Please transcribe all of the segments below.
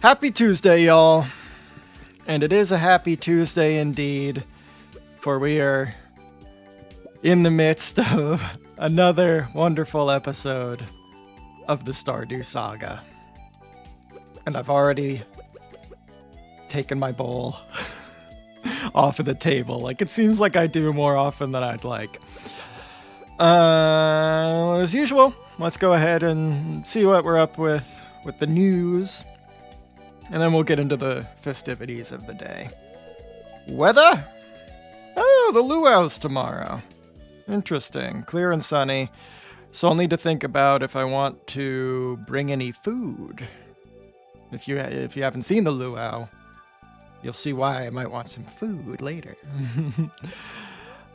Happy Tuesday, y'all. And it is a happy Tuesday indeed, for we are in the midst of another wonderful episode of the Stardew Saga. And I've already taken my bowl off of the table. Like, it seems like I do more often than I'd like. As usual, let's go ahead and see what we're up with the news. And then we'll get into the festivities of the day. Weather? Oh, the Luau's tomorrow. Interesting. Clear and sunny. So I'll need to think about if I want to bring any food. If you haven't seen the Luau, you'll see why I might want some food later.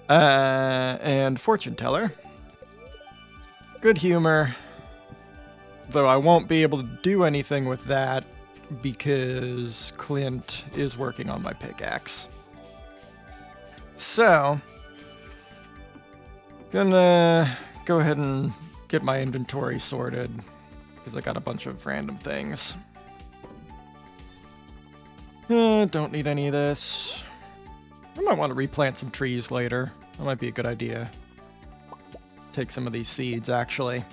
And fortune teller. Good humor. Though I won't be able to do anything with that because Clint is working on my pickaxe. So, gonna go ahead and get my inventory sorted because I got a bunch of random things. Don't need any of this. I might want to replant some trees later. That might be a good idea. Take some of these seeds, actually.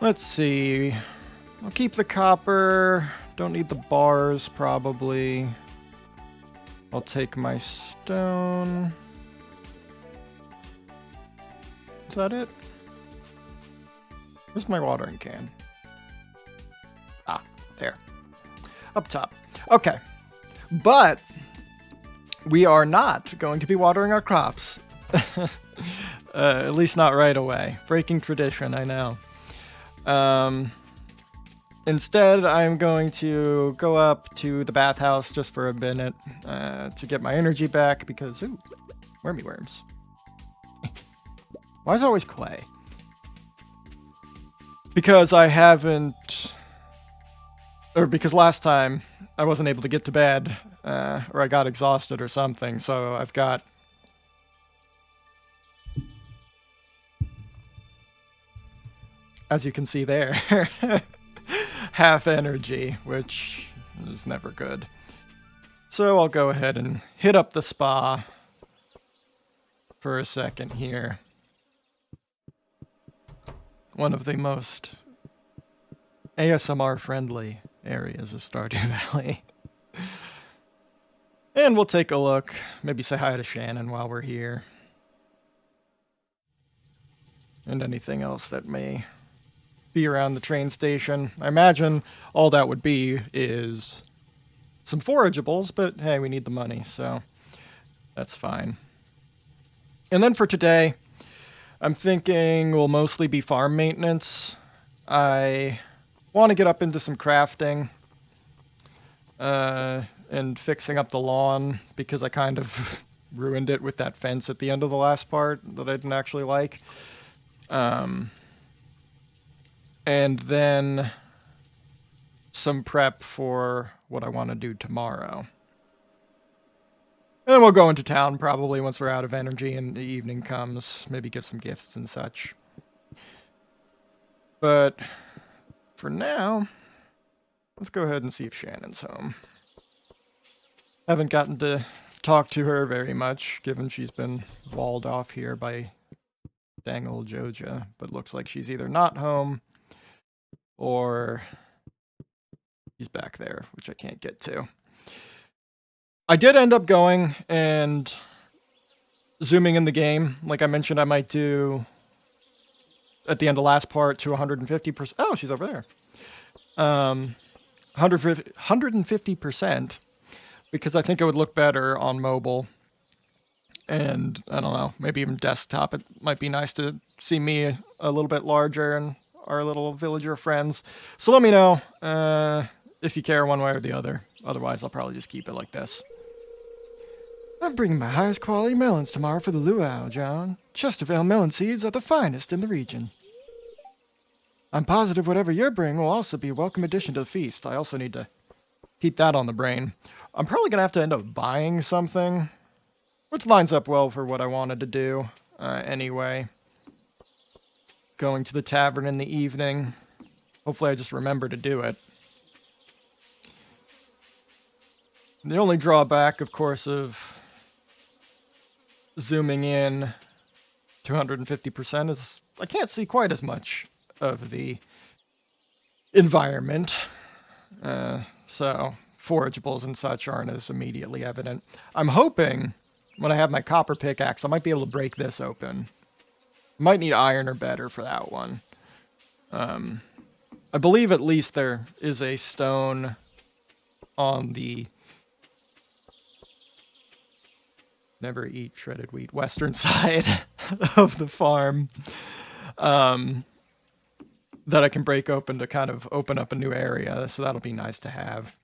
Let's see. I'll keep the copper. Don't need the bars, probably. I'll take my stone. Is that it? Where's my watering can? Ah, there. Up top. Okay. But we are not going to be watering our crops. At least not right away. Breaking tradition, I know. Instead, I'm going to go up to the bathhouse just for a minute to get my energy back because, ooh, wormy worms. Why is it always clay? Because I haven't, or because last time I wasn't able to get to bed, or I got exhausted or something, so I've got as you can see there, half energy, which is never good. So I'll go ahead and hit up the spa for a second here. One of the most ASMR-friendly areas of Stardew Valley. And we'll take a look, maybe say hi to Shannon while we're here. And anything else that may be around the train station. I imagine all that would be is some forageables, but hey, we need the money, so that's fine. And then for today, I'm thinking will mostly be farm maintenance. I want to get up into some crafting and fixing up the lawn because I kind of ruined it with that fence at the end of the last part that I didn't actually like. And then some prep for what I want to do tomorrow. And then we'll go into town probably once we're out of energy and the evening comes. Maybe give some gifts and such. But for now, let's go ahead and see if Shannon's home. Haven't gotten to talk to her very much, given she's been walled off here by dang old Joja. But looks like she's either not home or he's back there, which I can't get to. I did end up going and zooming in the game. Like I mentioned, I might do at the end of last part to 150%. Oh, she's over there. 150%, because I think it would look better on mobile. And I don't know, maybe even desktop. It might be nice to see me a little bit larger and our little villager friends. So let me know if you care one way or the other. Otherwise, I'll probably just keep it like this. I'm bringing my highest quality melons tomorrow for the luau, John. Chesterfield melon seeds are the finest in the region. I'm positive whatever you're bringing will also be a welcome addition to the feast. I also need to keep that on the brain. I'm probably going to have to end up buying something, which lines up well for what I wanted to do anyway. Going to the tavern in the evening. Hopefully I just remember to do it. The only drawback, of course, of zooming in 250% is I can't see quite as much of the environment. So forageables and such aren't as immediately evident. I'm hoping when I have my copper pickaxe, I might be able to break this open. Might need iron or better for that one. I believe at least there is a stone on the never eat shredded wheat western side of the farm that I can break open to kind of open up a new area. So that'll be nice to have.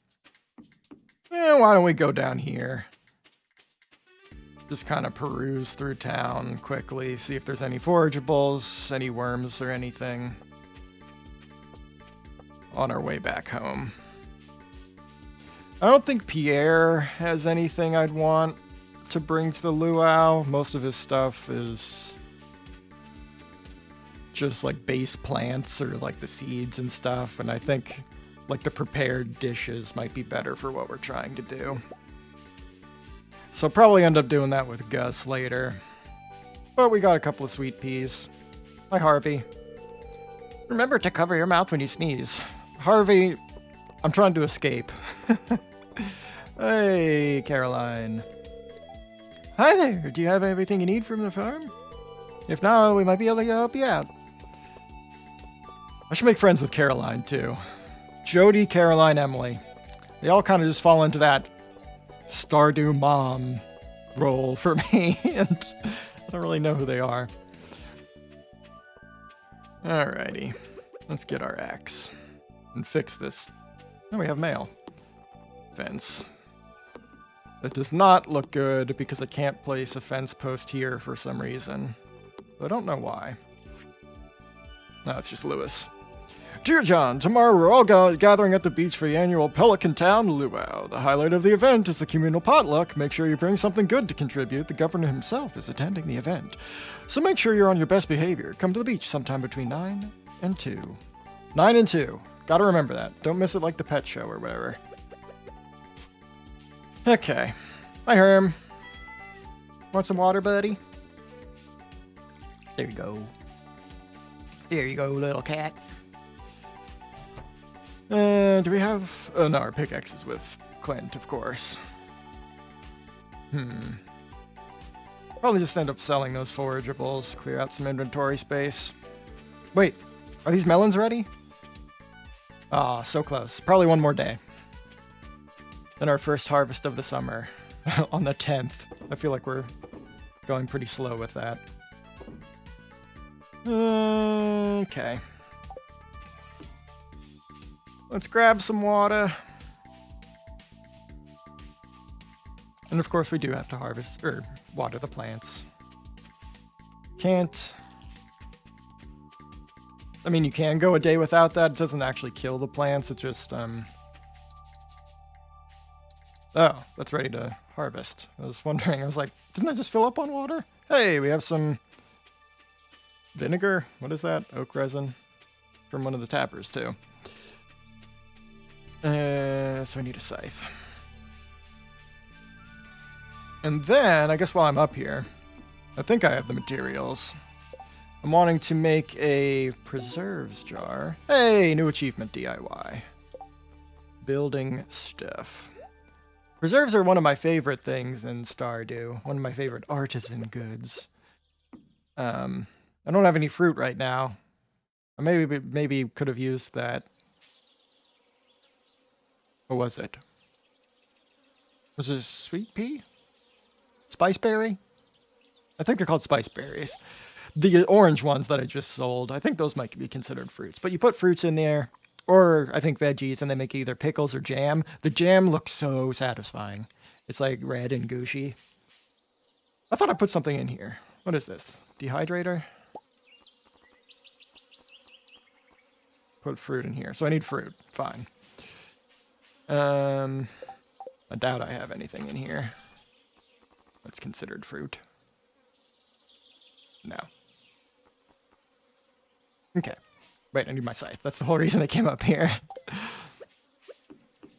Yeah, why don't we go down here? Just kind of peruse through town quickly, see if there's any forageables, any worms or anything on our way back home. I don't think Pierre has anything I'd want to bring to the luau. Most of his stuff is just like base plants or like the seeds and stuff, and I think like the prepared dishes might be better for what we're trying to do. So probably end up doing that with Gus later. But we got a couple of sweet peas. Hi, Harvey. Remember to cover your mouth when you sneeze. Harvey, I'm trying to escape. Hey, Caroline. Hi there. Do you have everything you need from the farm? If not, we might be able to help you out. I should make friends with Caroline, too. Jody, Caroline, Emily. They all kind of just fall into that Stardew mom role for me, and I don't really know who they are. Alrighty. Let's get our axe and fix this. Oh, we have mail. Fence. That does not look good because I can't place a fence post here for some reason. I don't know why. No, it's just Lewis. Dear John, tomorrow we're all gathering at the beach for the annual Pelican Town Luau. The highlight of the event is the communal potluck. Make sure you bring something good to contribute. The governor himself is attending the event. So make sure you're on your best behavior. Come to the beach sometime between 9 and 2. 9 and 2. Gotta remember that. Don't miss it like the pet show or whatever. Okay. Hi, Herm. Want some water, buddy? There you go. There you go, little cat. Do we have... Oh, no, our pickaxe is with Clint, of course. Probably just end up selling those forageables, clear out some inventory space. Wait, are these melons ready? Ah, so close. Probably one more day. Then our first harvest of the summer on the 10th. I feel like we're going pretty slow with that. Okay. Let's grab some water. And of course we do have to harvest, or water the plants. Can't. I mean, you can go a day without that. It doesn't actually kill the plants. It just, Oh, that's ready to harvest. I was wondering, I was like, didn't I just fill up on water? Hey, we have some vinegar. What is that? Oak resin from one of the tappers, too. So I need a scythe. And then, I guess while I'm up here, I think I have the materials. I'm wanting to make a preserves jar. Hey, new achievement DIY. Building stuff. Preserves are one of my favorite things in Stardew. One of my favorite artisan goods. I don't have any fruit right now. I maybe could have used that. What was it? Was it a sweet pea? Spiceberry? I think they're called spiceberries. The orange ones that I just sold, I think those might be considered fruits. But you put fruits in there, or I think veggies, and they make either pickles or jam. The jam looks so satisfying. It's like red and gushy. I thought I put something in here. What is this? Dehydrator? Put fruit in here. So I need fruit. Fine. I doubt I have anything in here that's considered fruit. No. Okay. Wait, I need my scythe. That's the whole reason I came up here.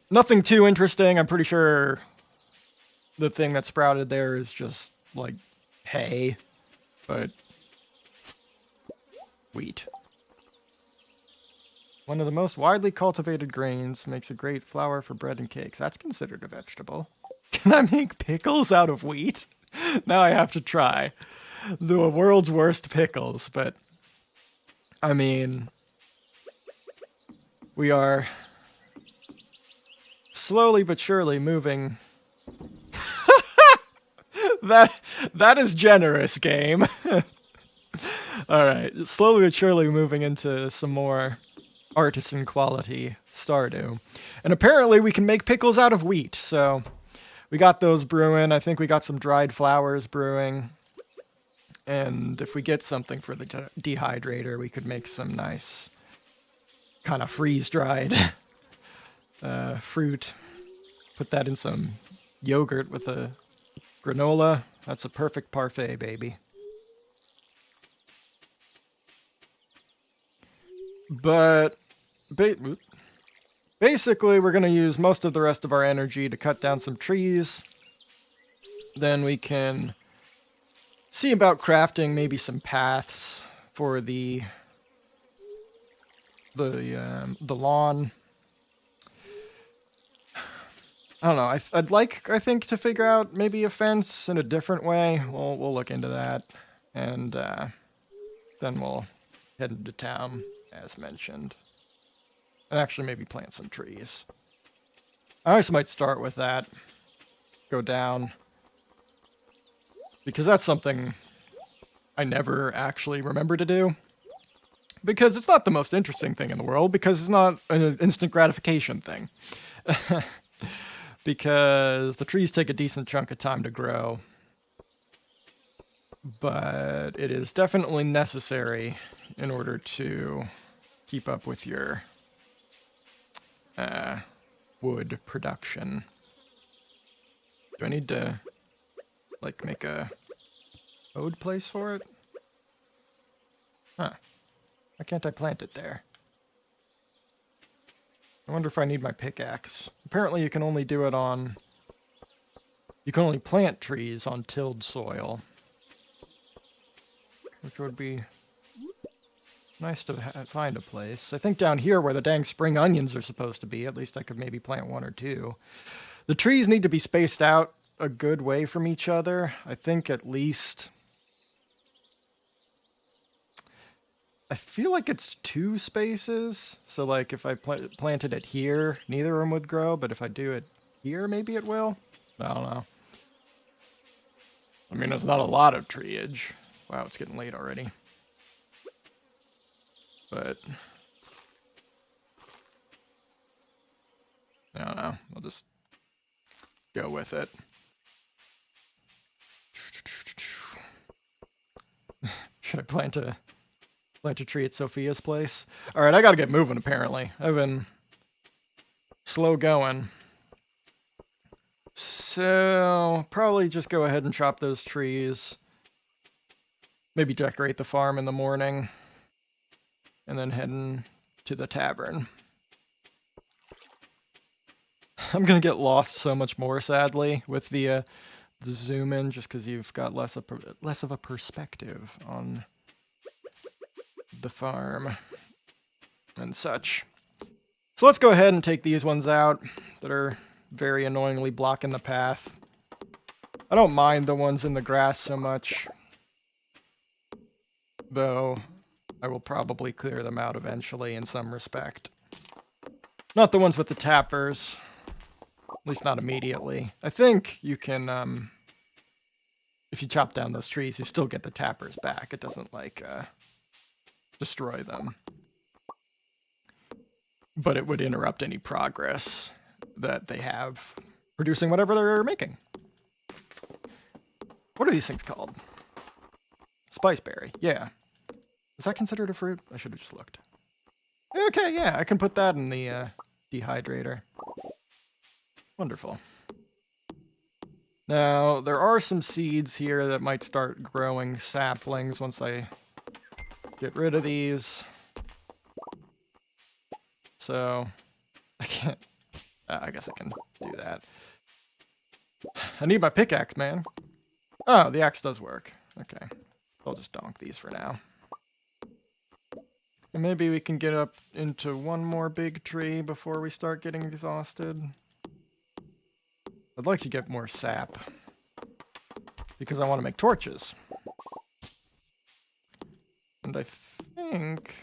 Nothing too interesting. I'm pretty sure the thing that sprouted there is just like hay, but wheat. One of the most widely cultivated grains, makes a great flour for bread and cakes. That's considered a vegetable. Can I make pickles out of wheat? Now I have to try. The world's worst pickles, but I mean, we are slowly but surely moving. That is generous, game. All right, slowly but surely moving into some more artisan quality Stardew. And apparently we can make pickles out of wheat, so we got those brewing. I think we got some dried flowers brewing. And if we get something for the dehydrator, we could make some nice kind of freeze-dried fruit. Put that in some yogurt with a granola. That's a perfect parfait, baby. But basically, we're going to use most of the rest of our energy to cut down some trees. Then we can see about crafting maybe some paths for the lawn. I don't know. I think to figure out maybe a fence in a different way. We'll look into that, and then we'll head into town as mentioned, and actually maybe plant some trees. I just might start with that. Go down, because that's something I never actually remember to do. Because it's not the most interesting thing in the world, because it's not an instant gratification thing. Because the trees take a decent chunk of time to grow. But it is definitely necessary in order to keep up with your wood production. Do I need to, like, make a ode place for it? Huh. Why can't I plant it there? I wonder if I need my pickaxe. Apparently you can only do it on... You can only plant trees on tilled soil. Which would be nice to find a place. I think down here where the dang spring onions are supposed to be, at least I could maybe plant one or two. The trees need to be spaced out a good way from each other. I think at least... I feel like it's 2 spaces. So like if I planted it here, neither of them would grow. But if I do it here, maybe it will. I don't know. I mean, there's not a lot of treeage. Wow, it's getting late already. But I don't know. I'll just go with it. Should I plant a tree at Sophia's place? All right, I gotta get moving, apparently. I've been slow going. So, probably just go ahead and chop those trees. Maybe decorate the farm in the morning. And then heading to the tavern. I'm gonna get lost so much more, sadly, with the zoom in, just because you've got less of a perspective on the farm and such. So let's go ahead and take these ones out that are very annoyingly blocking the path. I don't mind the ones in the grass so much, though I will probably clear them out eventually in some respect. Not the ones with the tappers, at least not immediately. I think you can, if you chop down those trees, you still get the tappers back. It doesn't, like, destroy them. But it would interrupt any progress that they have producing whatever they're making. What are these things called? Spiceberry, yeah. Is that considered a fruit? I should have just looked. Okay, yeah, I can put that in the dehydrator. Wonderful. Now, there are some seeds here that might start growing saplings once I get rid of these. So, I can't... I guess I can do that. I need my pickaxe, man. Oh, the axe does work. Okay. I'll just donk these for now. And maybe we can get up into one more big tree before we start getting exhausted. I'd like to get more sap. Because I want to make torches. And I think...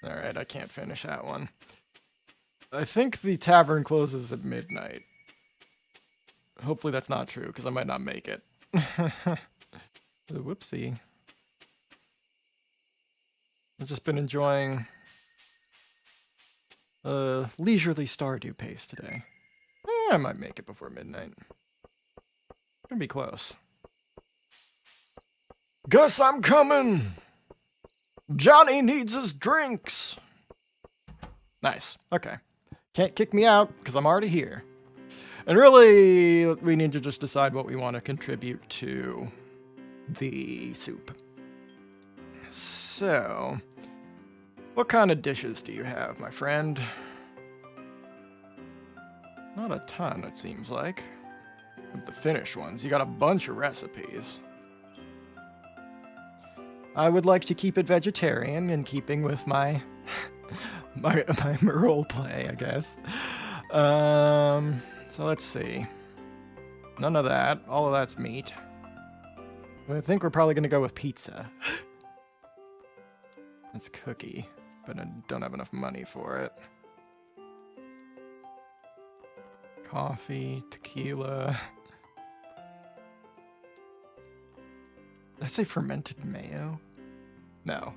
Alright, I can't finish that one. I think the tavern closes at midnight. Hopefully that's not true, because I might not make it. Whoopsie. I've just been enjoying a leisurely Stardew pace today. I might make it before midnight. Gonna be close. Gus, I'm coming! Johnny needs his drinks! Nice. Okay. Can't kick me out, because I'm already here. And really, we need to just decide what we want to contribute to the soup. So, what kind of dishes do you have, my friend? Not a ton, it seems like. Of the finished ones, you got a bunch of recipes. I would like to keep it vegetarian, in keeping with my my role play, I guess. So let's see. None of that. All of that's meat. I think we're probably gonna go with pizza. That's cookie, but I don't have enough money for it. Coffee, tequila. Did I say fermented mayo? No.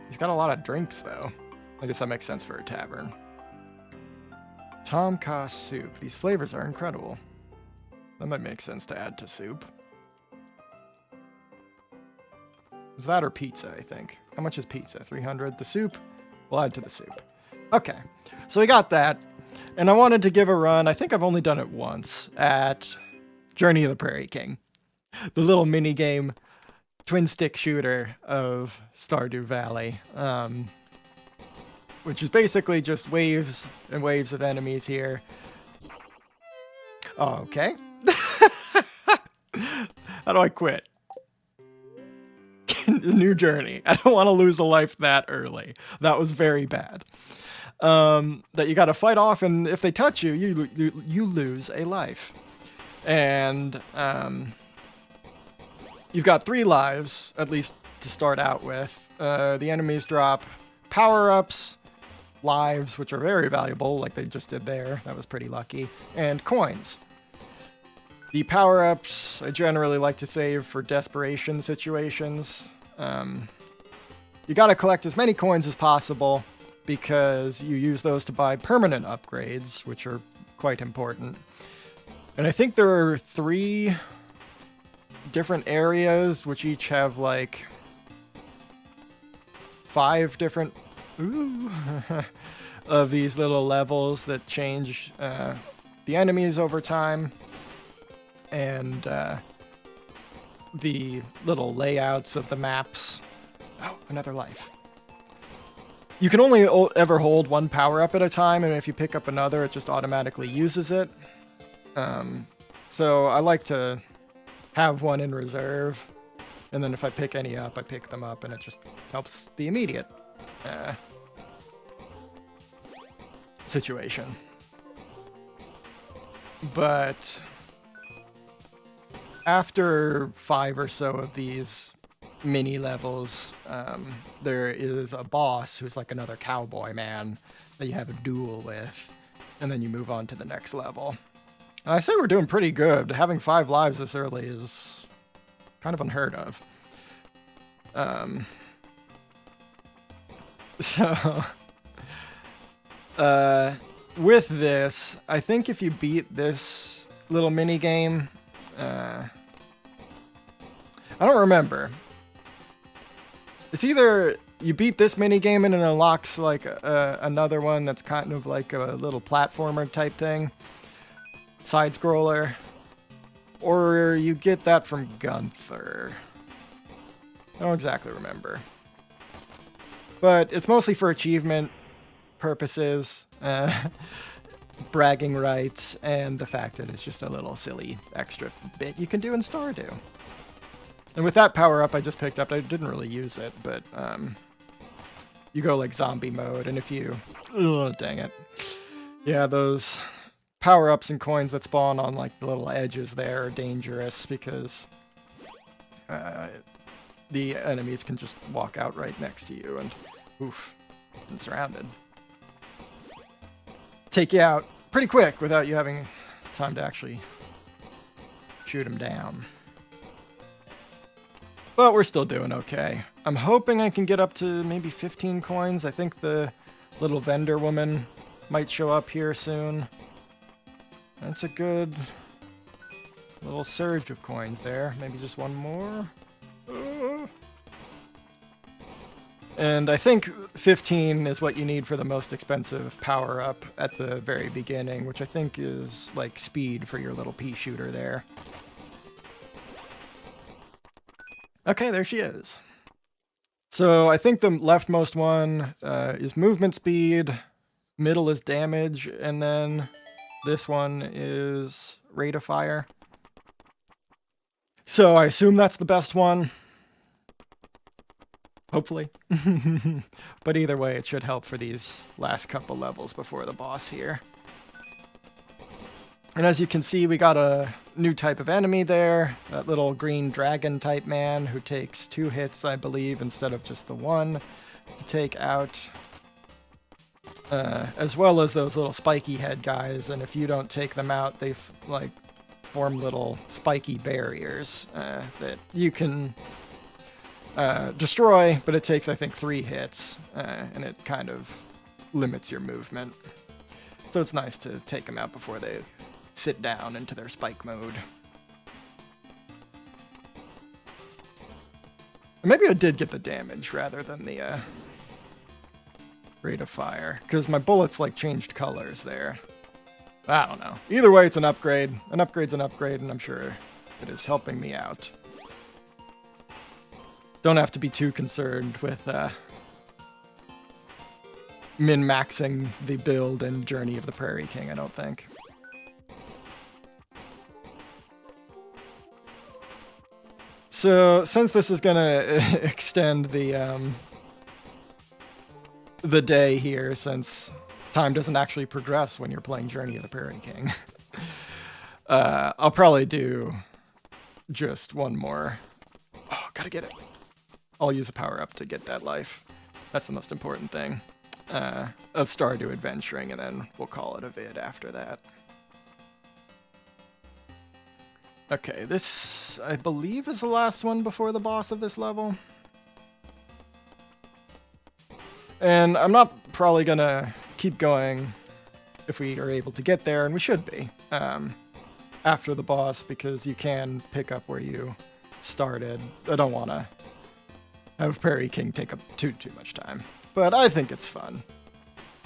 He's got a lot of drinks, though. I guess that makes sense for a tavern. Tom Kha soup. These flavors are incredible. That might make sense to add to soup. Is that or pizza, I think? How much is pizza? 300. The soup? We'll add to the soup. Okay. So we got that. And I wanted to give a run. I think I've only done it once at Journey of the Prairie King. The little mini game twin stick shooter of Stardew Valley. Which is basically just waves and waves of enemies here. Oh, okay. How do I quit? New journey. I don't want to lose a life that early. That was very bad. That you got to fight off, and if they touch you, you lose a life. And you've got 3 lives, at least to start out with. The enemies drop power-ups, lives, which are very valuable, like they just did there. That was pretty lucky. And coins. The power-ups I generally like to save for desperation situations. You gotta collect as many coins as possible because you use those to buy permanent upgrades, which are quite important. And I think there are 3 different areas, which each have like 5 different of these little levels that change the enemies over time. And the little layouts of the maps. Oh, another life. You can only ever hold 1 power-up at a time, and if you pick up another, it just automatically uses it. So I like to have 1 in reserve, and then if I pick any up, I pick them up, and it just helps the immediate situation. But after 5 or so of these mini levels, there is a boss who's like another cowboy man that you have a duel with, and then you move on to the next level. And I say we're doing pretty good. Having 5 lives this early is kind of unheard of. With this, I think if you beat this little mini game, I don't remember. It's either you beat this mini game and it unlocks like another one that's kind of like a little platformer type thing, side scroller, or you get that from Gunther. I don't exactly remember. But it's mostly for achievement purposes, bragging rights, and the fact that it's just a little silly extra bit you can do in Stardew. And with that power-up I just picked up, I didn't really use it, but you go like zombie mode, and if you... Ugh, dang it. Yeah, those power-ups and coins that spawn on like the little edges there are dangerous because the enemies can just walk out right next to you and oof, been surrounded. Take you out pretty quick without you having time to actually shoot them down. But we're still doing okay. I'm hoping I can get up to maybe 15 coins. I think the little vendor woman might show up here soon. That's a good little surge of coins there. Maybe just one more. And I think 15 is what you need for the most expensive power-up at the very beginning, which I think is like speed for your little pea shooter there. Okay, there she is. So I think the leftmost one is movement speed, middle is damage, and then this one is rate of fire. So I assume that's the best one. Hopefully. But either way, it should help for these last couple levels before the boss here. And as you can see, we got a new type of enemy there. That little green dragon type man who takes 2 hits, I believe, instead of just the 1 to take out. As well as those little spiky head guys. And if you don't take them out, they like form little spiky barriers that you can destroy, but it takes, I think, 3 hits, and it kind of limits your movement. So it's nice to take them out before they sit down into their spike mode. Or maybe I did get the damage rather than the rate of fire, because my bullets like changed colors there. I don't know. Either way, it's an upgrade. An upgrade's an upgrade, and I'm sure it is helping me out. Don't have to be too concerned with min-maxing the build and journey of the Prairie King, I don't think. So, since this is gonna extend the day here, since time doesn't actually progress when you're playing Journey of the Prairie King, I'll probably do just one more. Oh, gotta get it. I'll use a power-up to get that life. That's the most important thing of Stardew adventuring, and then we'll call it a vid after that. Okay, this, I believe, is the last one before the boss of this level. And I'm not probably gonna keep going if we are able to get there, and we should be, after the boss, because you can pick up where you started. I don't want to have Prairie King take up too much time, but I think it's fun.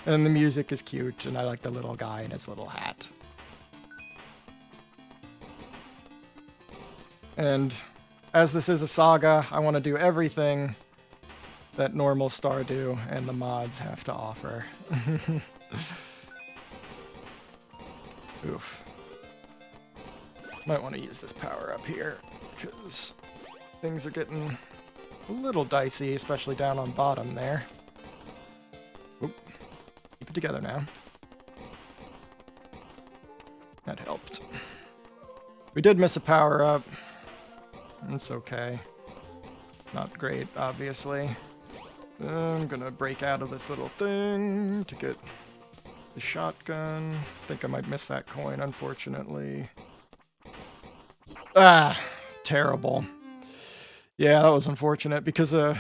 And the music is cute, and I like the little guy in his little hat. And as this is a saga, I want to do everything that normal Stardew and the mods have to offer. Oof. Might want to use this power up here, because things are getting a little dicey, especially down on bottom there. Oop. Keep it together now. That helped. We did miss a power up. It's okay. Not great, obviously. I'm gonna break out of this little thing to get the shotgun. Think I might miss that coin, unfortunately. Ah, terrible. Yeah, that was unfortunate because a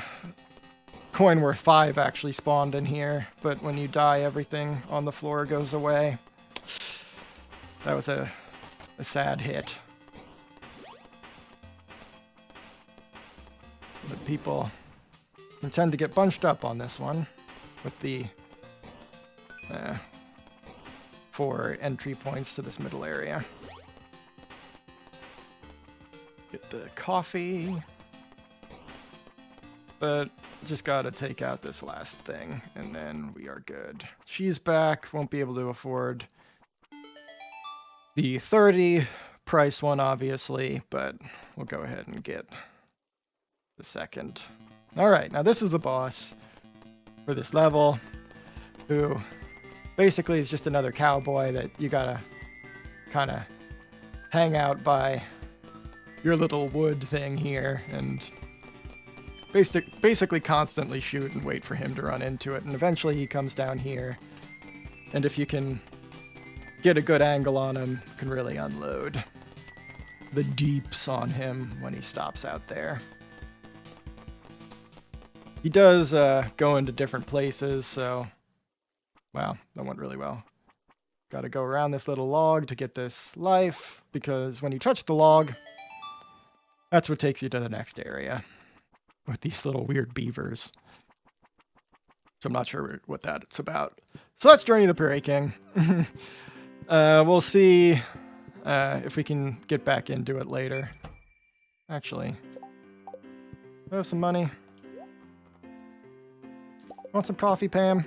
coin worth 5 actually spawned in here, but when you die, everything on the floor goes away. That was a sad hit. But people tend to get bunched up on this one with the 4 entry points to this middle area. Get the coffee. But just gotta take out this last thing, and then we are good. She's back. Won't be able to afford the 30 price one, obviously, but we'll go ahead and get the second. All right, now this is the boss for this level, who basically is just another cowboy that you gotta kind of hang out by your little wood thing here and basically constantly shoot and wait for him to run into it. And eventually he comes down here, and if you can get a good angle on him, you can really unload the deeps on him when he stops out there. He does go into different places, so wow, that went really well. Got to go around this little log to get this life, because when you touch the log, that's what takes you to the next area with these little weird beavers. So I'm not sure what that's about. So that's Journey to the Prairie King. We'll see if we can get back into it later. Actually, I have some money. Want some coffee, Pam?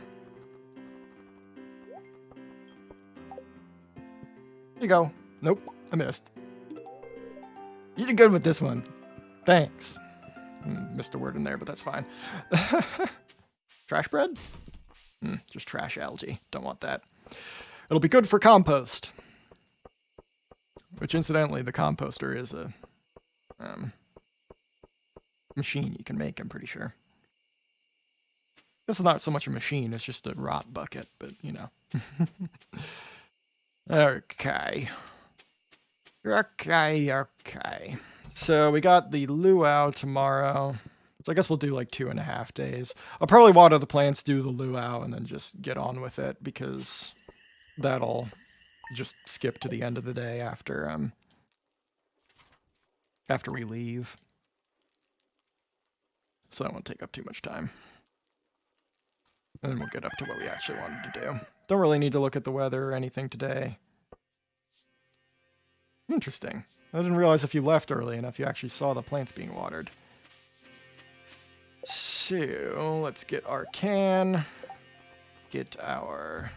Here you go. Nope, I missed. You did good with this one. Thanks. Missed a word in there, but that's fine. Trash bread? Just trash algae. Don't want that. It'll be good for compost. Which, incidentally, the composter is a machine you can make, I'm pretty sure. This is not so much a machine, it's just a rot bucket, but, you know. Okay. Okay. So we got the luau tomorrow. So I guess we'll do like 2.5 days. I'll probably water the plants, do the luau, and then just get on with it, because that'll just skip to the end of the day after we leave. So that won't take up too much time. And then we'll get up to what we actually wanted to do. Don't really need to look at the weather or anything today. Interesting. I didn't realize if you left early enough, you actually saw the plants being watered. So, let's get our can. Get our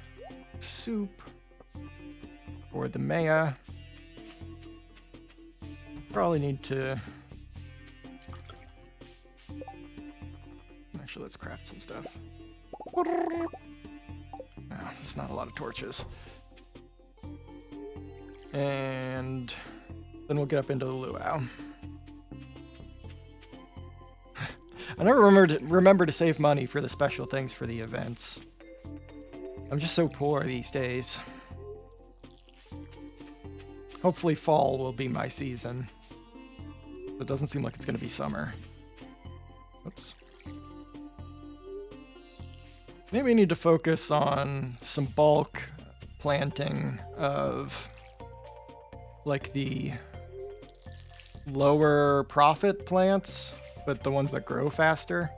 soup. For the Maya. Probably need to... Actually, let's craft some stuff. Oh, there's not a lot of torches. And then we'll get up into the luau. I never remember to save money for the special things for the events. I'm just so poor these days. Hopefully fall will be my season. It doesn't seem like it's going to be summer. Oops. Maybe we need to focus on some bulk planting of like the lower profit plants, but the ones that grow faster.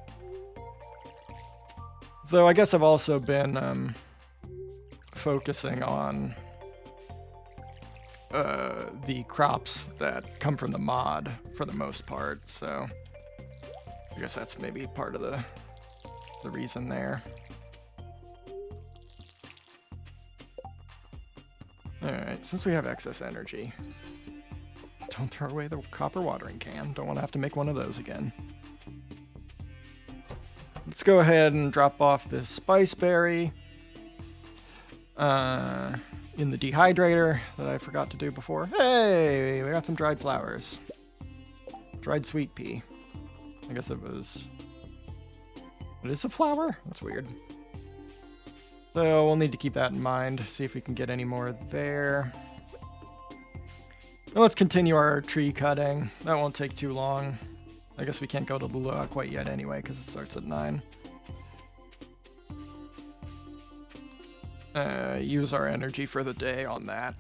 Though I guess I've also been focusing on the crops that come from the mod for the most part, so I guess that's maybe part of the reason there. Alright, since we have excess energy, don't throw away the copper watering can. Don't want to have to make one of those again. Let's go ahead and drop off this spice berry in the dehydrator that I forgot to do before. Hey, we got some dried flowers. Dried sweet pea. I guess it was... It is a flower? That's weird. So we'll need to keep that in mind, see if we can get any more there. Now let's continue our tree cutting. That won't take too long. I guess we can't go to the luau quite yet anyway, because it starts at 9. Use our energy for the day on that.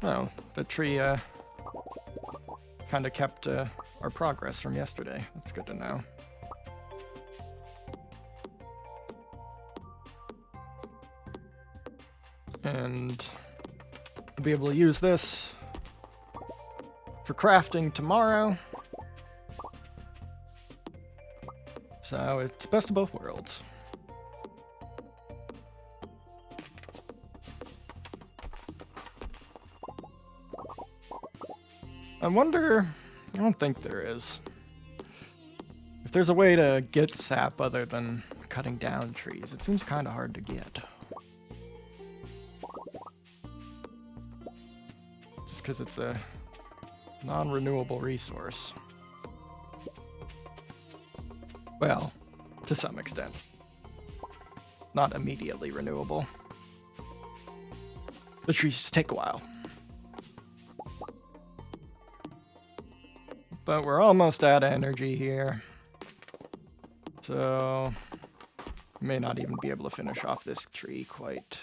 Oh, the tree kind of kept our progress from yesterday. That's good to know. And I'll be able to use this for crafting tomorrow. So it's best of both worlds. I wonder... I don't think there is. If there's a way to get sap other than cutting down trees, it seems kind of hard to get. Just because it's a non-renewable resource. Well, to some extent. Not immediately renewable. The trees just take a while. But we're almost out of energy here. So, we may not even be able to finish off this tree quite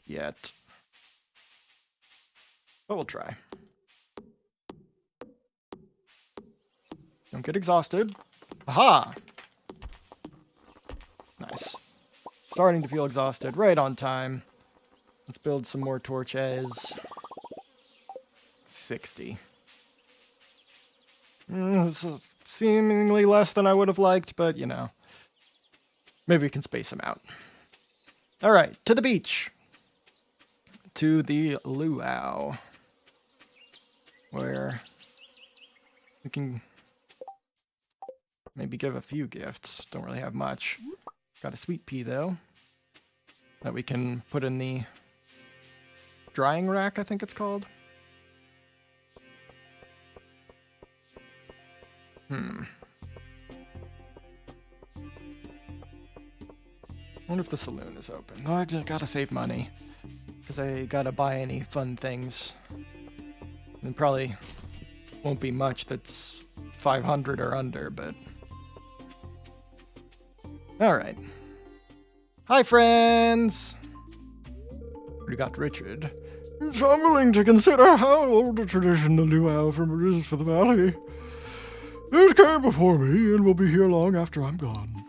yet. But we'll try. Don't get exhausted. Aha! Nice. Starting to feel exhausted. Right on time. Let's build some more torches. 60. This is seemingly less than I would have liked, but, you know. Maybe we can space them out. Alright, to the beach. To the Luau. Where we can maybe give a few gifts. Don't really have much. Got a sweet pea, though. That we can put in the drying rack, I think it's called. I wonder if the saloon is open. Oh, I gotta save money. Because I gotta buy any fun things. And probably won't be much that's 500 or under, but... Alright. Hi, friends! We got Richard. So I'm willing to consider how old a tradition the Luau is for the valley. It came before me and will be here long after I'm gone.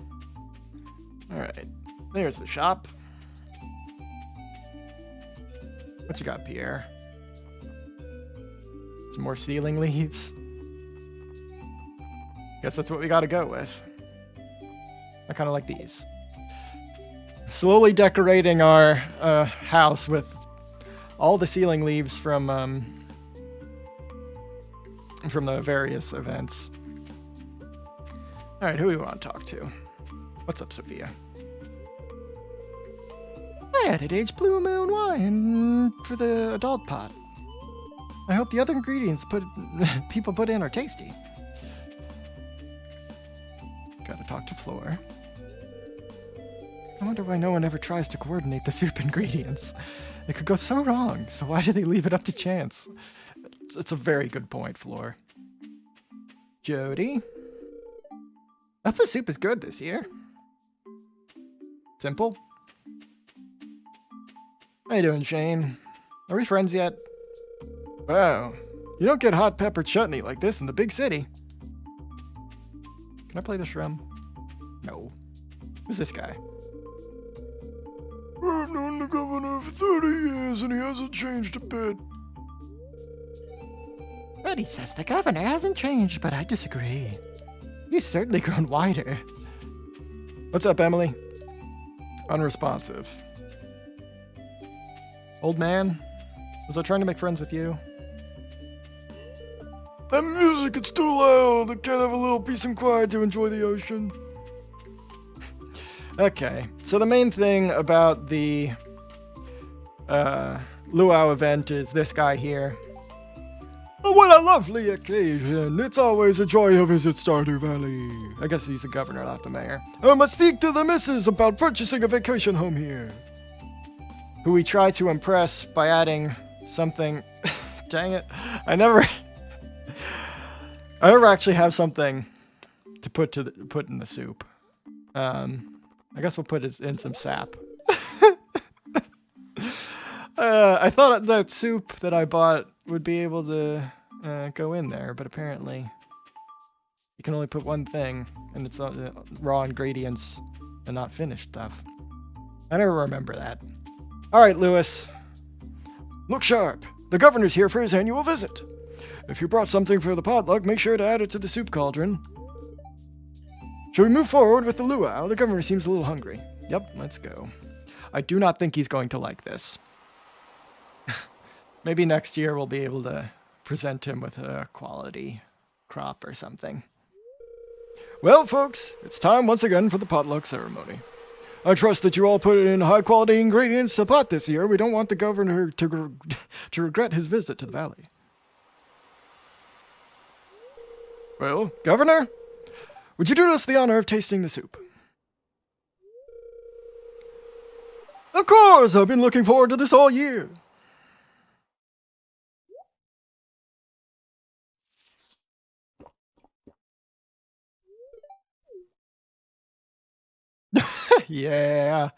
Alright, there's the shop. What you got, Pierre? Some more ceiling leaves? Guess that's what we gotta go with. I kinda like these. Slowly decorating our house with all the ceiling leaves from the various events. Alright, who do we want to talk to? What's up, Sophia? I added aged blue moon wine for the adult pot. I hope the other ingredients people put in are tasty. Gotta talk to Floor. I wonder why no one ever tries to coordinate the soup ingredients. It could go so wrong, so why do they leave it up to chance? It's a very good point, Floor. Jody? I hope the soup is good this year. Simple. How you doing, Shane? Are we friends yet? Wow, you don't get hot pepper chutney like this in the big city. Can I play the shrum? No. Who's this guy? I've known the governor for 30 years and he hasn't changed a bit. Freddie says the governor hasn't changed, but I disagree. He's certainly grown wider. What's up, Emily? Unresponsive. Old man? Was I trying to make friends with you? That music, it's too loud. I can't have a little peace and quiet to enjoy the ocean. Okay, so the main thing about the Luau event is this guy here. Oh, what a lovely occasion. It's always a joy to visit Stardew Valley. I guess he's the governor, not the mayor. I must speak to the missus about purchasing a vacation home here. Who we try to impress by adding something... Dang it. I never actually have something to put in the soup. I guess we'll put in some sap. I thought that soup that I bought would be able to go in there, but apparently you can only put one thing, and it's raw ingredients and not finished stuff. I never remember that. Alright, Lewis. Look sharp. The governor's here for his annual visit. If you brought something for the potluck, make sure to add it to the soup cauldron. Should we move forward with the luau? The governor seems a little hungry. Yep, let's go. I do not think he's going to like this. Maybe next year we'll be able to present him with a quality crop or something. Well, folks, it's time once again for the potluck ceremony. I trust that you all put in high-quality ingredients to pot this year. We don't want the governor to regret his visit to the valley. Well, Governor, would you do us the honor of tasting the soup? Of course, I've been looking forward to this all year. Yeah.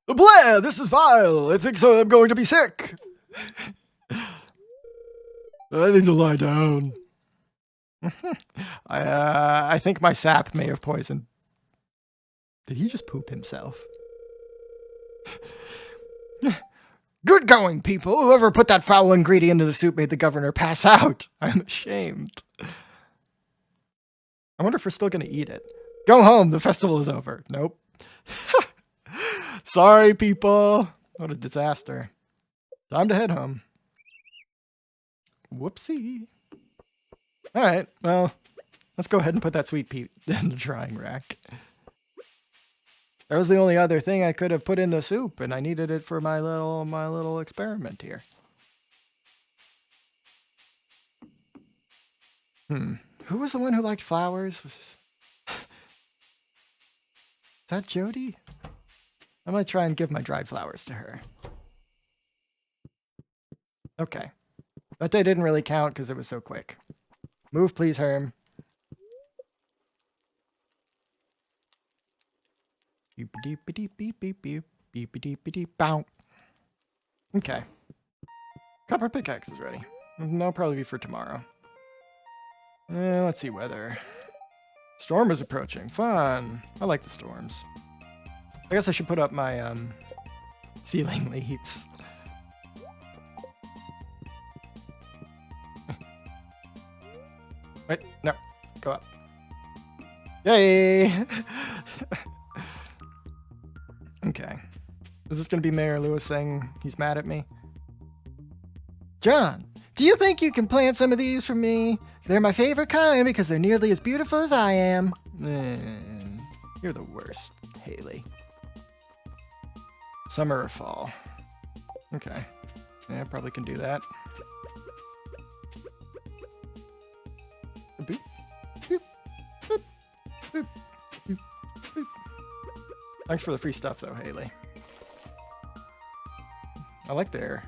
Blair, this is vile. I think so. I'm going to be sick. I need to lie down. I think my sap may have poisoned. Did he just poop himself? Good going, people. Whoever put that foul ingredient into the soup made the governor pass out. I'm ashamed. I wonder if we're still going to eat it. Go home. The festival is over. Nope. Sorry, people. What a disaster. Time to head home. Whoopsie. All right. Well, let's go ahead and put that sweet pea in the drying rack. That was the only other thing I could have put in the soup, and I needed it for my little experiment here. Who was the one who liked flowers? Is that Jody? I might try and give my dried flowers to her. Okay. That day didn't really count because it was so quick. Move, please, Herm. Beep beep beep beep beep beep beep beep beep bow. Okay. Copper pickaxe is ready. That'll probably be for tomorrow. Let's see weather. Storm is approaching. Fun. I like the storms. I guess I should put up my ceiling leaves. Wait, no. Go up. Yay! Okay. Is this going to be Mayor Lewis saying he's mad at me? John, do you think you can plant some of these for me? They're my favorite kind because they're nearly as beautiful as I am. You're the worst, Haley. Summer or fall? Okay. Yeah, I probably can do that. Boop, boop, boop, boop, boop, boop. Thanks for the free stuff, though, Haley. I like their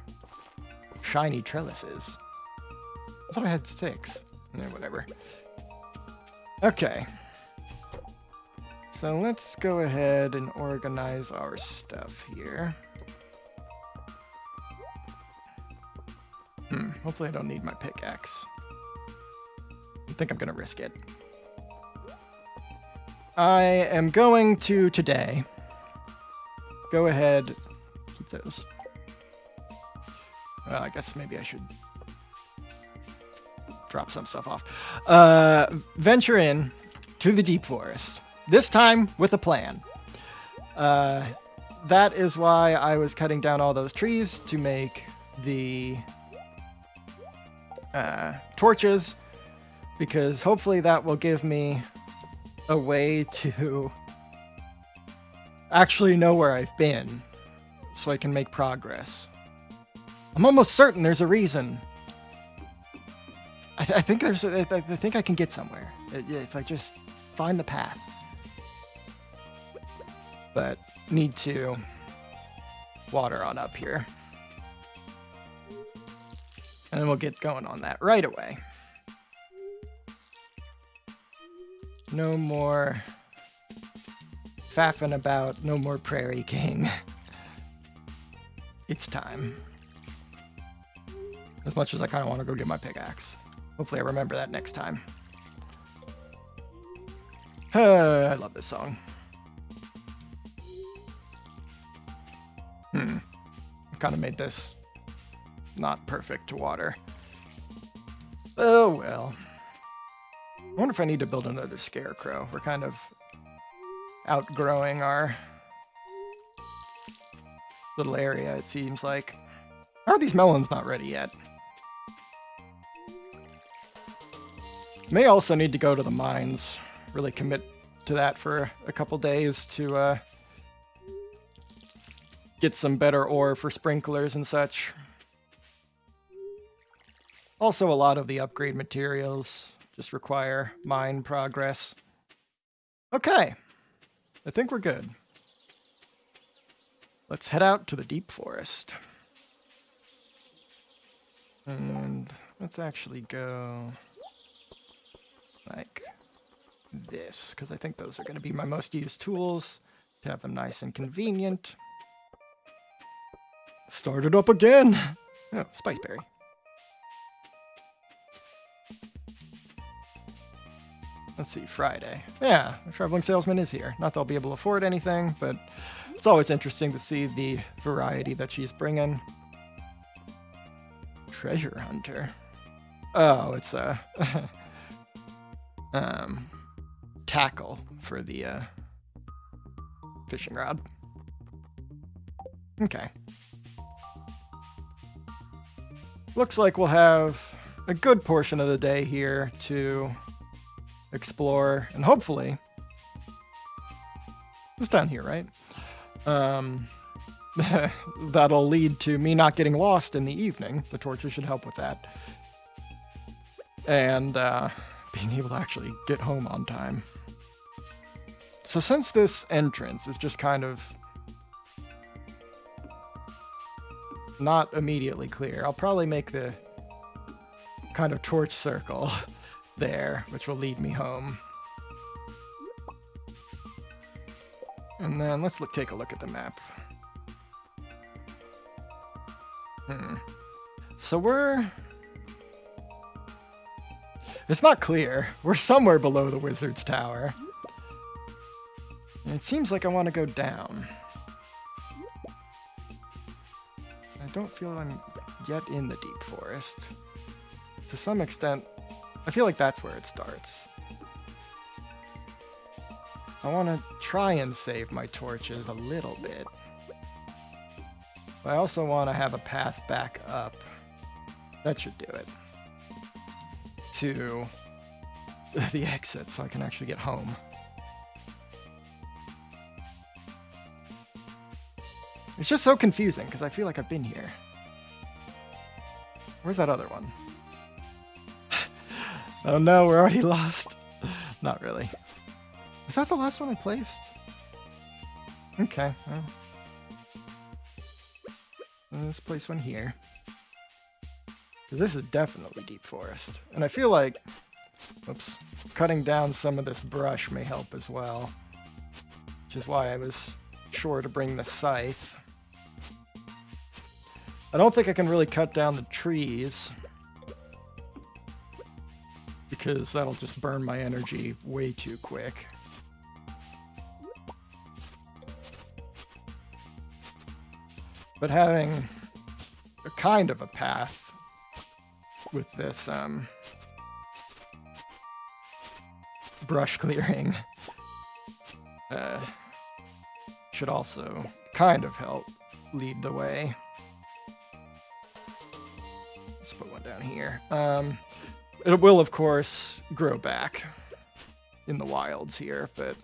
shiny trellises. I thought I had sticks. Whatever. Okay. So let's go ahead and organize our stuff here. Hopefully I don't need my pickaxe. I think I'm going to risk it. I am going to today go ahead, keep those. Well, I guess maybe I should drop some stuff off. Venture in to the deep forest. This time with a plan. That is why I was cutting down all those trees to make the torches, because hopefully that will give me a way to actually know where I've been so I can make progress. I'm almost certain there's a reason. I think I think I can get somewhere if I just find the path. But need to water on up here. And then we'll get going on that right away. No more faffing about, no more Prairie King. It's time. As much as I kind of want to go get my pickaxe. Hopefully I remember that next time. I love this song. I kind of made this not perfect to water. Oh well. I wonder if I need to build another scarecrow. We're kind of outgrowing our little area, it seems like. How are these melons not ready yet? May also need to go to the mines. Really commit to that for a couple days to get some better ore for sprinklers and such. Also, a lot of the upgrade materials just require mine progress. Okay, I think we're good. Let's head out to the deep forest. And let's actually go like this, because I think those are going to be my most used tools to have them nice and convenient. Start it up again. Oh, spiceberry. Let's see, Friday. Yeah, the traveling salesman is here. Not that I'll be able to afford anything, but it's always interesting to see the variety that she's bringing. Treasure hunter. Oh, it's a tackle for the fishing rod. Okay. Looks like we'll have a good portion of the day here to explore, and hopefully it's down here, right? That'll lead to me not getting lost in the evening. The torches should help with that. And being able to actually get home on time. So since this entrance is just kind of not immediately clear, I'll probably make the kind of torch circle there, which will lead me home. And then let's take a look at the map. So it's not clear. We're somewhere below the wizard's tower. And it seems like I want to go down. I don't feel I'm yet in the deep forest. To some extent, I feel like that's where it starts. I want to try and save my torches a little bit. But I also want to have a path back up. That should do it. To the exit so I can actually get home. It's just so confusing because I feel like I've been here. Where's that other one? Oh no, we're already lost. Not really. Was that the last one I placed? Okay, well. Let's place one here. This is definitely deep forest. And I feel like, oops, cutting down some of this brush may help as well. Which is why I was sure to bring the scythe. I don't think I can really cut down the trees, because that'll just burn my energy way too quick. But having a kind of a path with this brush clearing should also kind of help lead the way. Let's put one down here. It will, of course, grow back in the wilds here, but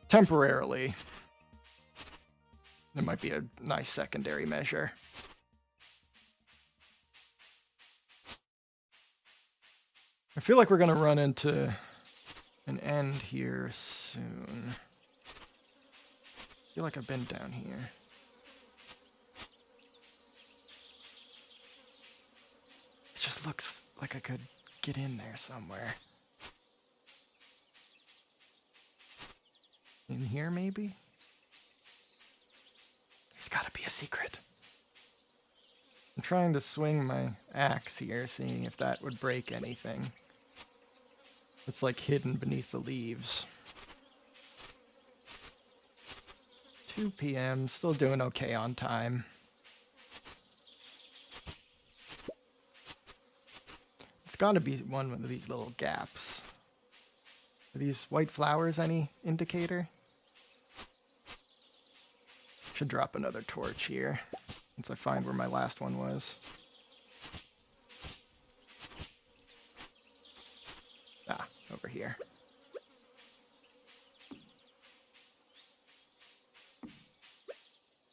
temporarily, it might be a nice secondary measure. I feel like we're going to run into an end here soon. I feel like I've been down here. It just looks like I could get in there somewhere. In here, maybe? There's gotta be a secret. I'm trying to swing my axe here, seeing if that would break anything. It's like hidden beneath the leaves. 2 p.m., still doing okay on time. It's got to be one of these little gaps. Are these white flowers any indicator? Should drop another torch here once I find where my last one was. Ah, over here.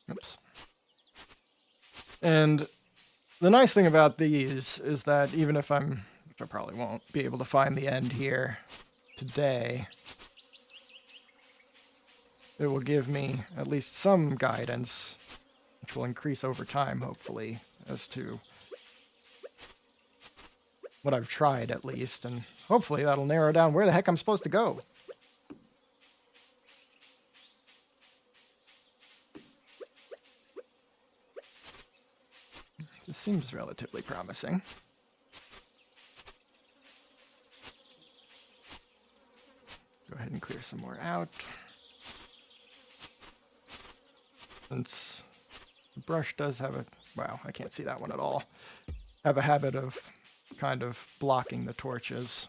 Oops. And the nice thing about these is that even if which I probably won't be able to find the end here today, it will give me at least some guidance, which will increase over time, hopefully, as to what I've tried at least, and hopefully that'll narrow down where the heck I'm supposed to go. This seems relatively promising. Go ahead and clear some more out. Since the brush does have a... Wow, I can't see that one at all. Have a habit of kind of blocking the torches.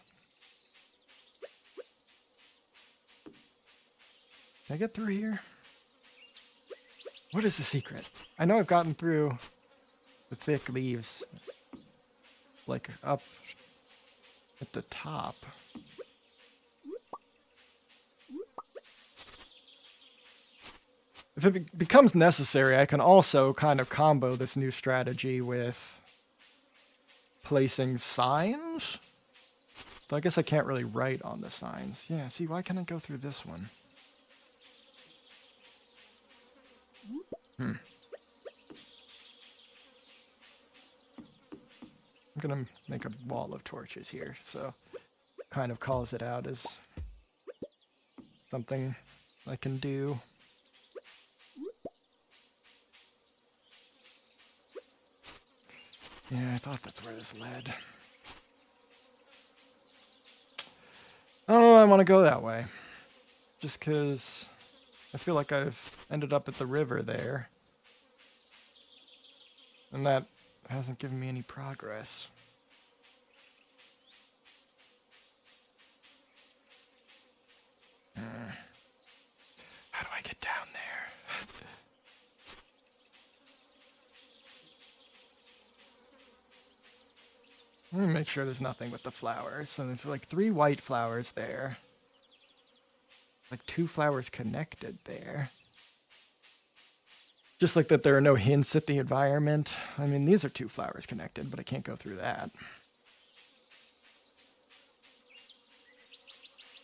Can I get through here? What is the secret? I know I've gotten through the thick leaves, like up at the top. If it becomes necessary, I can also kind of combo this new strategy with placing signs. So I guess I can't really write on the signs. Yeah, see, why can't I go through this one? I'm gonna make a wall of torches here, so kind of calls it out as something I can do. Yeah, I thought that's where this led. I don't know, I want to go that way. Just because I feel like I've ended up at the river there. And that hasn't given me any progress. How do I get down there? Let me make sure there's nothing with the flowers. So there's like 3 white flowers there. Like 2 flowers connected there. Just like that there are no hints at the environment. I mean, these are 2 flowers connected, but I can't go through that.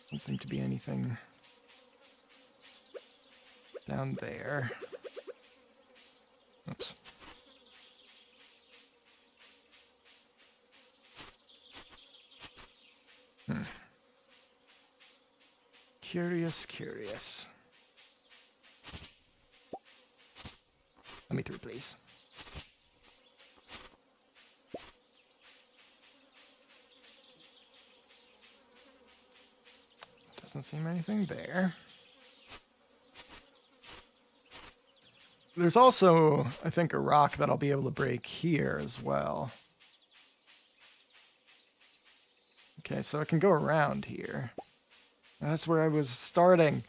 Doesn't seem to be anything down there. Oops. Curious, curious. Let me through, please. Doesn't seem anything there. There's also, I think, a rock that I'll be able to break here as well. Okay, so I can go around here. That's where I was starting.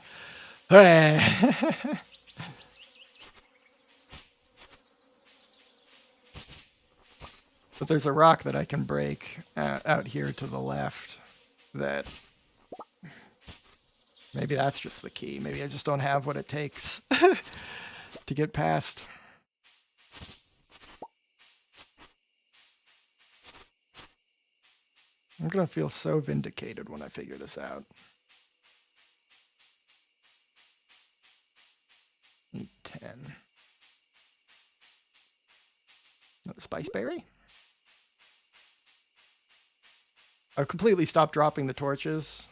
But there's a rock that I can break out here to the left that... Maybe that's just the key. Maybe I just don't have what it takes to get past. I'm gonna feel so vindicated when I figure this out. Need 10. Another spice berry? I've completely stopped dropping the torches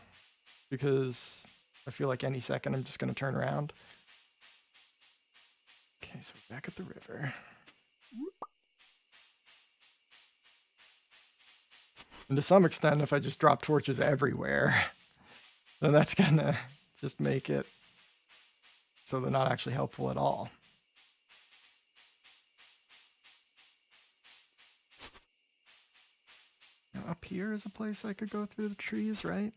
because I feel like any second I'm just going to turn around. Okay, so we're back at the river. And to some extent, if I just drop torches everywhere, then that's going to just make it so they're not actually helpful at all. up here is a place I could go through the trees, right?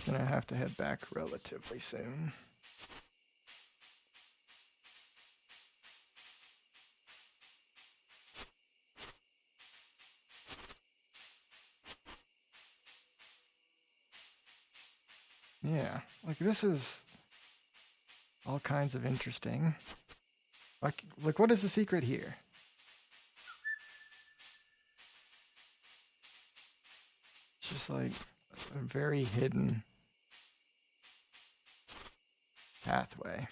Gonna have to head back relatively soon. Yeah, like this is all kinds of interesting. Like what is the secret here? It's just like a very hidden pathway.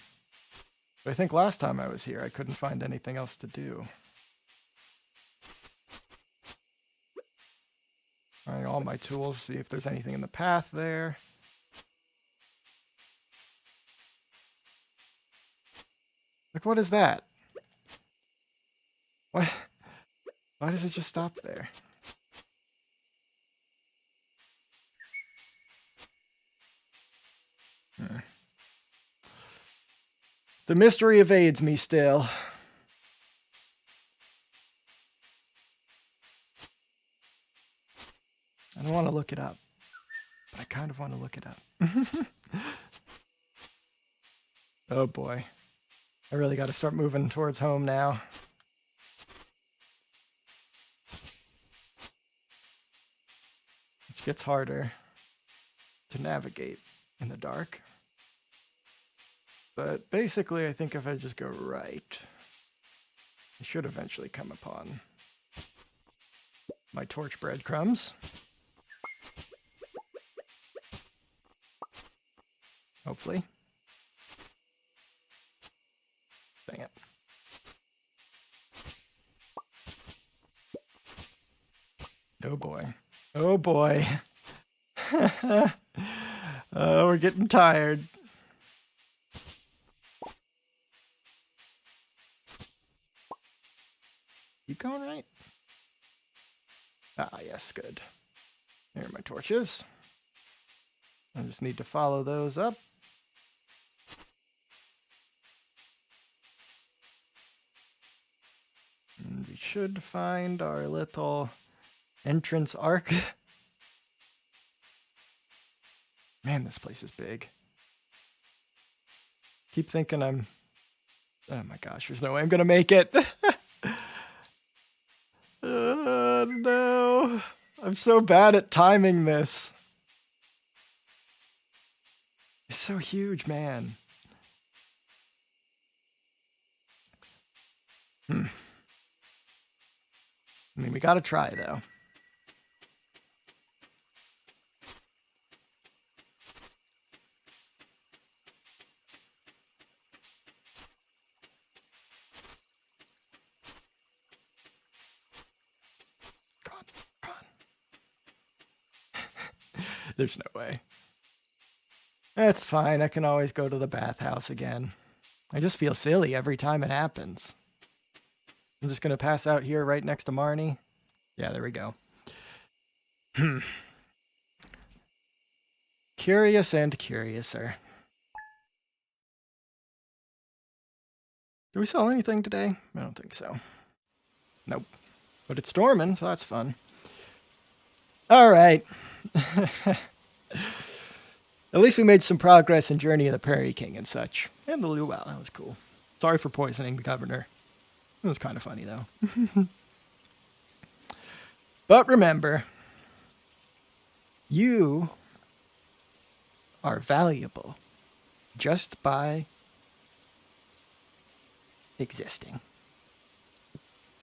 But I think last time I was here, I couldn't find anything else to do. Trying all my tools, see if there's anything in the path there. Like, what is that? What? Why does it just stop there? The mystery evades me still. I don't want to look it up, but I kind of want to look it up. Oh boy. I really got to start moving towards home now. Which gets harder to navigate in the dark. But basically, I think if I just go right, I should eventually come upon my torch breadcrumbs. Hopefully. Dang it. Oh boy. Oh boy. Oh, we're getting tired. Keep going right. Ah, yes, good. There are my torches. I just need to follow those up. And we should find our little entrance arc. Man, this place is big. Keep thinking I'm... Oh my gosh, there's no way I'm gonna make it. No. I'm so bad at timing this. It's so huge, man. I mean, we gotta try, though. Come on. There's no way. That's fine. I can always go to the bathhouse again. I just feel silly every time it happens. I'm just gonna pass out here right next to Marnie. Yeah, there we go. Curious and curiouser. Do we sell anything today? I don't think so. Nope. But it's storming, so that's fun. All right. At least we made some progress in Journey of the Prairie King and such. And the Luau, that was cool. Sorry for poisoning the governor. It was kind of funny, though. But remember, you are valuable just by existing.